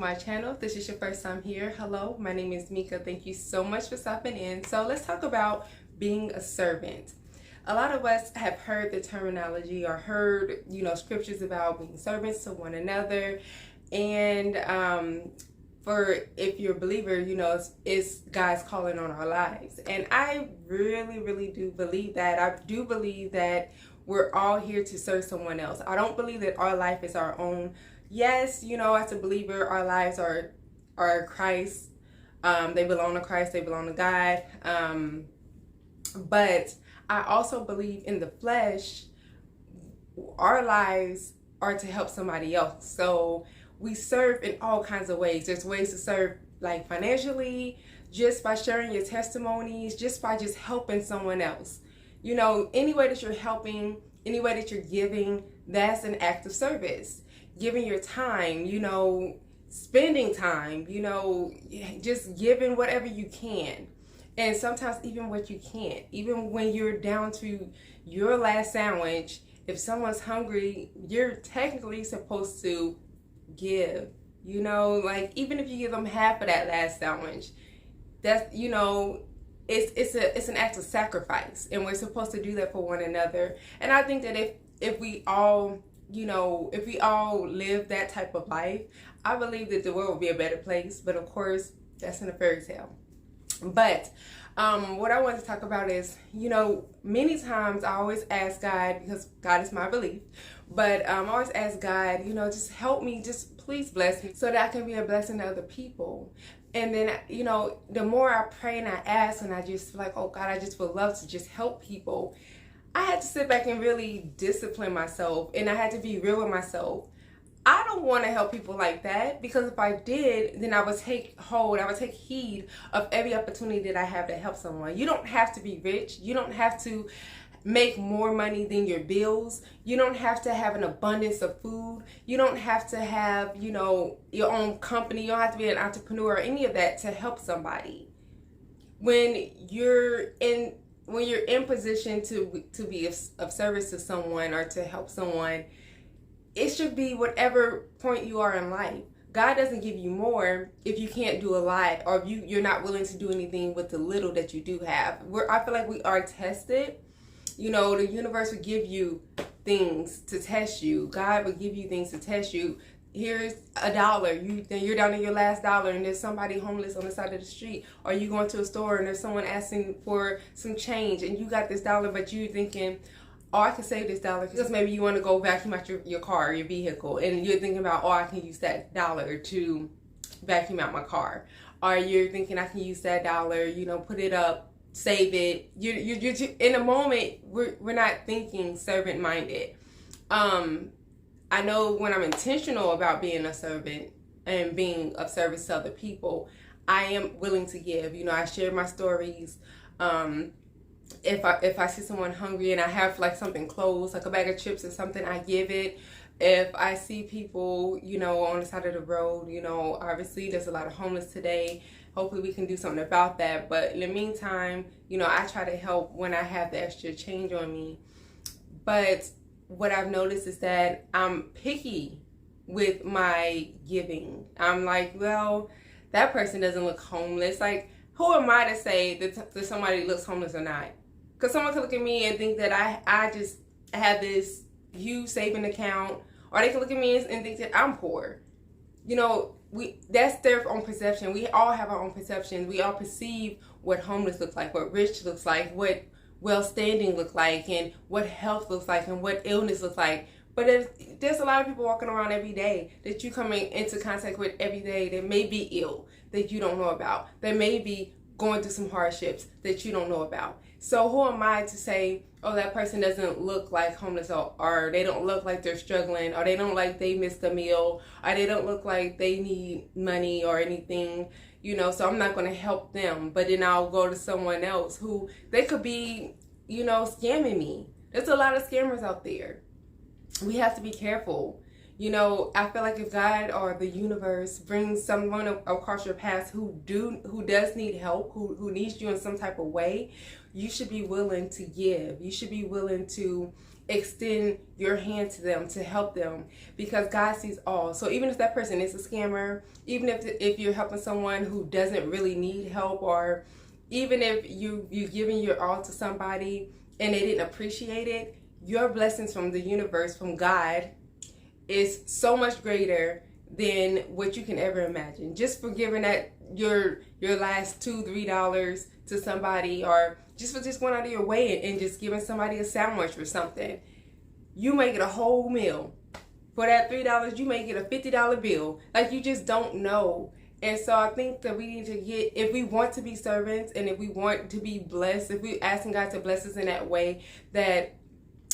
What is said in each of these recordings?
my channel. If this is your first time here, hello, my name is Mika. Thank you so much for stopping in. So let's talk about being a servant. A lot of us have heard the terminology or heard, scriptures about being servants to one another. And for if you're a believer, it's God's calling on our lives. And I really do believe that. I do believe that we're all here to serve someone else. I don't believe that our life is our own. Yes, as a believer, our lives are Christ. They belong to Christ. They belong to God. But I also believe in the flesh, our lives are to help somebody else. So we serve in all kinds of ways. There's ways to serve like financially, just by sharing your testimonies, just by just helping someone else. Any way that you're helping, any way that you're giving, that's an act of service. Giving your time, spending time, just giving whatever you can. And sometimes even what you can't. Even when you're down to your last sandwich, if someone's hungry, you're technically supposed to give. Like even if you give them half of that last sandwich, that's, it's an act of sacrifice, and we're supposed to do that for one another. And I think that if we all live that type of life, I believe that the world will be a better place. But of course, that's in a fairy tale. But what I want to talk about is, many times I always ask God, because God is my belief, but I always ask God, just help me, just please bless me so that I can be a blessing to other people. And then, the more I pray and I ask and I just feel like, oh God, I just would love to just help people, I had to sit back and really discipline myself, and I had to be real with myself. I don't want to help people like that, because if I did, then I would take heed of every opportunity that I have to help someone. You don't have to be rich. You don't have to make more money than your bills. You don't have to have an abundance of food. You don't have to have, your own company. You don't have to be an entrepreneur or any of that to help somebody. When you're in position to be of service to someone or to help someone, it should be whatever point you are in life. God doesn't give you more if you can't do a lot, or if you're not willing to do anything with the little that you do have. I feel like we are tested. The universe would give you things to test you. God would give you things to test you. Here's $1. Then you're down to your last dollar, and there's somebody homeless on the side of the street. Or you going to a store and there's someone asking for some change, and you got this $1, but you're thinking, oh, I can save this $1, because maybe you want to go vacuum out your car, your vehicle, and you're thinking about, oh, I can use that $1 to vacuum out my car. Or you're thinking, I can use that $1, put it up, save it. You're in a moment, we're not thinking servant minded. I know when I'm intentional about being a servant and being of service to other people, I am willing to give. I share my stories. If I see someone hungry and I have like something close, like a bag of chips or something, I give it. If I see people, on the side of the road, obviously there's a lot of homeless today. Hopefully we can do something about that. But in the meantime, I try to help when I have the extra change on me. But what I've noticed is that I'm picky with my giving. I'm like, well, that person doesn't look homeless. Like, who am I to say that somebody looks homeless or not? Because someone could look at me and think that I just have this huge saving account, or they can look at me and think that I'm poor. That's their own perception. We all have our own perceptions. We all perceive what homeless looks like, what rich looks like, what well-standing looks like, and what health looks like, and what illness looks like. But there's a lot of people walking around every day that you come into contact with every day that may be ill, that you don't know about, that may be going through some hardships that you don't know about. So who am I to say, oh, that person doesn't look like homeless, or they don't look like they're struggling, or they don't like they missed a meal, or they don't look like they need money or anything, so I'm not going to help them. But then I'll go to someone else who they could be, scamming me. There's a lot of scammers out there. We have to be careful. I feel like if God or the universe brings someone across your path who does need help, who needs you in some type of way, you should be willing to give. You should be willing to extend your hand to them to help them, because God sees all. So even if that person is a scammer, even if you're helping someone who doesn't really need help, or even if you're giving your all to somebody and they didn't appreciate it, your blessings from the universe, from God, is so much greater than what you can ever imagine. Just for giving that your last $2-3 to somebody, or just for just going out of your way and just giving somebody a sandwich or something, you make it a whole meal. For that $3, you may get a $50 bill. Like, you just don't know. And so I think that we need to get, if we want to be servants and if we want to be blessed, if we're asking God to bless us in that way, that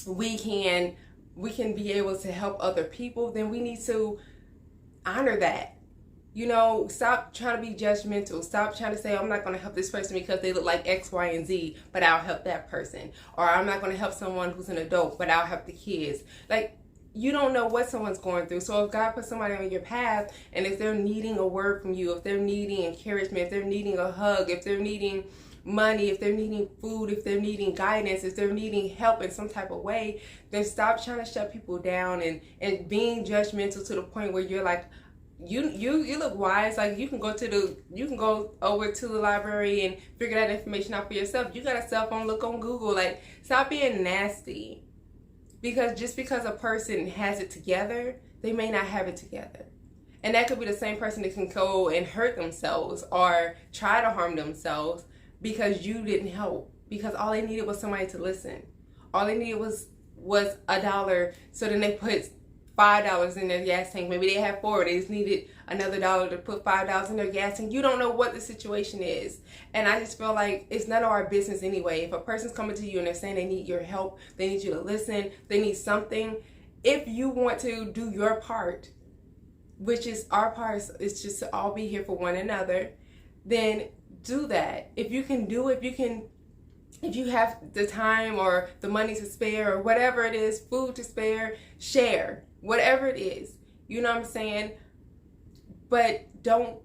we can be able to help other people, then we need to honor that. You know, stop trying to be judgmental. Stop trying to say, I'm not going to help this person because they look like X, Y, and Z, but I'll help that person. Or I'm not going to help someone who's an adult, but I'll help the kids. Like, you don't know what someone's going through. So if God puts somebody on your path, and if they're needing a word from you, if they're needing encouragement, if they're needing a hug, if they're needing money, if they're needing food, if they're needing guidance, if they're needing help in some type of way, then stop trying to shut people down and being judgmental to the point where you're like, you look wise. Like, you can go over to the library and figure that information out for yourself. You got a cell phone, look on Google. Like, stop being nasty. Because just because a person has it together, they may not have it together. And that could be the same person that can go and hurt themselves or try to harm themselves because you didn't help. Because all they needed was somebody to listen. All they needed was $1. So then they put $5 in their gas tank. Maybe they have 4. They just needed another $1 to put $5 in their gas tank. You don't know what the situation is. And I just feel like it's none of our business anyway. If a person's coming to you and they're saying they need your help, they need you to listen, they need something, if you want to do your part, which is our part, is just to all be here for one another, then do that. If you can do it, if you have the time or the money to spare or whatever it is, food to spare, share. Whatever it is, you know what I'm saying? But don't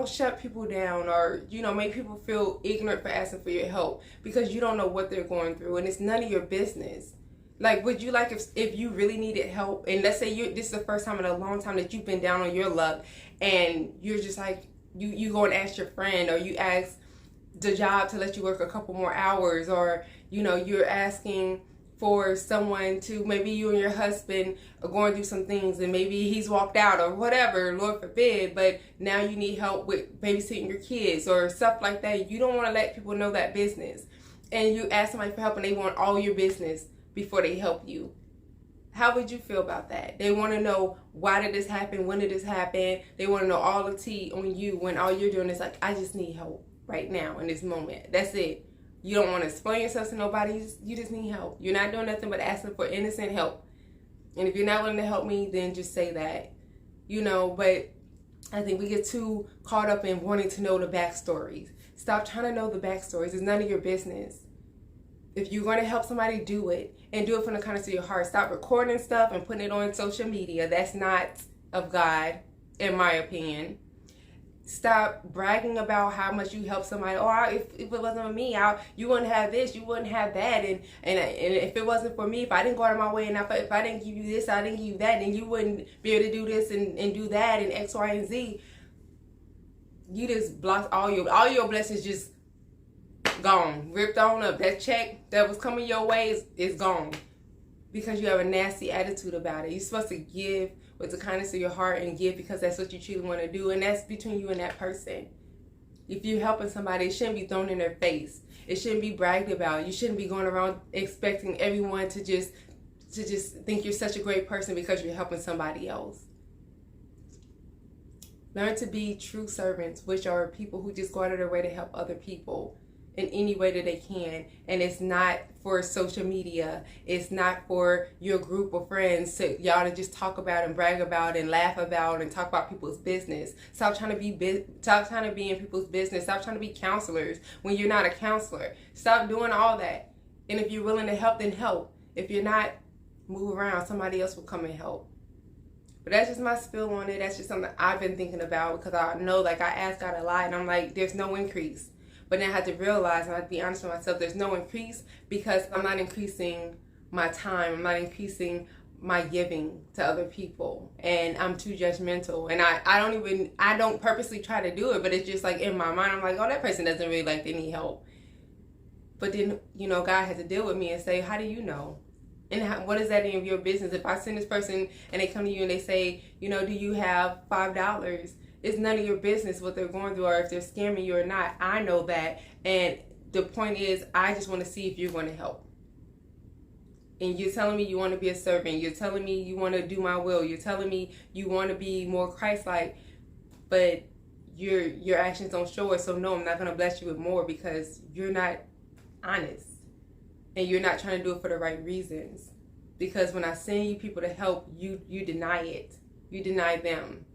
shut people down, or, make people feel ignorant for asking for your help, because you don't know what they're going through, and it's none of your business. Like, would you like if you really needed help, and let's say this is the first time in a long time that you've been down on your luck, and you're just like, you go and ask your friend, or you ask the job to let you work a couple more hours, or, you're asking for someone to, maybe you and your husband are going through some things and maybe he's walked out or whatever, Lord forbid, but now you need help with babysitting your kids or stuff like that. You don't want to let people know that business. And you ask somebody for help and they want all your business before they help you. How would you feel about that? They want to know, why did this happen? When did this happen? They want to know all the tea on you when all you're doing is like, I just need help right now in this moment. That's it. You don't want to explain yourself to nobody. You just need help. You're not doing nothing but asking for innocent help. And if you're not willing to help me, then just say that. But I think we get too caught up in wanting to know the backstories. Stop trying to know the backstories. It's none of your business. If you're going to help somebody, do it. And do it from the kindness of your heart. Stop recording stuff and putting it on social media. That's not of God, in my opinion. Stop bragging about how much you help somebody. If it wasn't for me, you wouldn't have this, you wouldn't have that, and if it wasn't for me, if I didn't go out of my way, and if I didn't give you this, I didn't give you that, then you wouldn't be able to do this and do that and X, Y, and Z. You just blocked all your blessings, just gone, ripped on up. That check that was coming your way is gone because you have a nasty attitude about it. You're supposed to give with the kindness of your heart and give because that's what you truly want to do, and that's between you and that person. If you're helping somebody, it shouldn't be thrown in their face. It shouldn't be bragged about. You shouldn't be going around expecting everyone to just think you're such a great person because you're helping somebody else. Learn to be true servants, which are people who just go out of their way to help other people in any way that they can. And it's not for social media. It's not for your group of friends to y'all to just talk about and brag about and laugh about and talk about people's business. Stop trying to be in people's business. Stop trying to be counselors when you're not a counselor. Stop doing all that. And if you're willing to help, then help. If you're not, move around. Somebody else will come and help. But that's just my spill on it. That's just something I've been thinking about, because I know, like, I ask God a lot and I'm like, there's no increase. But then I had to realize, and I have to be honest with myself, there's no increase because I'm not increasing my time. I'm not increasing my giving to other people, and I'm too judgmental, and I don't purposely try to do it, but it's just like in my mind I'm like, oh, that person doesn't really like they need help. But then, you know, God had to deal with me and say, how do you know? And what is that in your business? If I send this person and they come to you and they say, you know, do you have $5? It's none of your business what they're going through, or if they're scamming you or not. I know that, and the point is, I just want to see if you're going to help. And you're telling me you want to be a servant. You're telling me you want to do my will. You're telling me you want to be more Christ-like. But your actions don't show it. So no, I'm not going to bless you with more because you're not honest. And you're not trying to do it for the right reasons. Because when I send you people to help, you deny it. You deny them.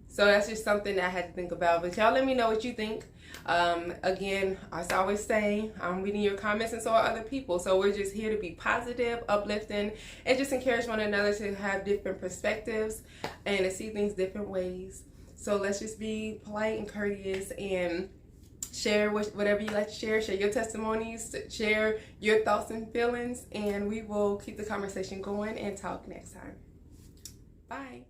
So that's just something that I had to think about. But y'all let me know what you think. Again, as I always say, I'm reading your comments and so are other people. So we're just here to be positive, uplifting, and just encourage one another to have different perspectives and to see things different ways. So let's just be polite and courteous and share whatever you like to share. Share your testimonies, share your thoughts and feelings, and we will keep the conversation going and talk next time. Bye.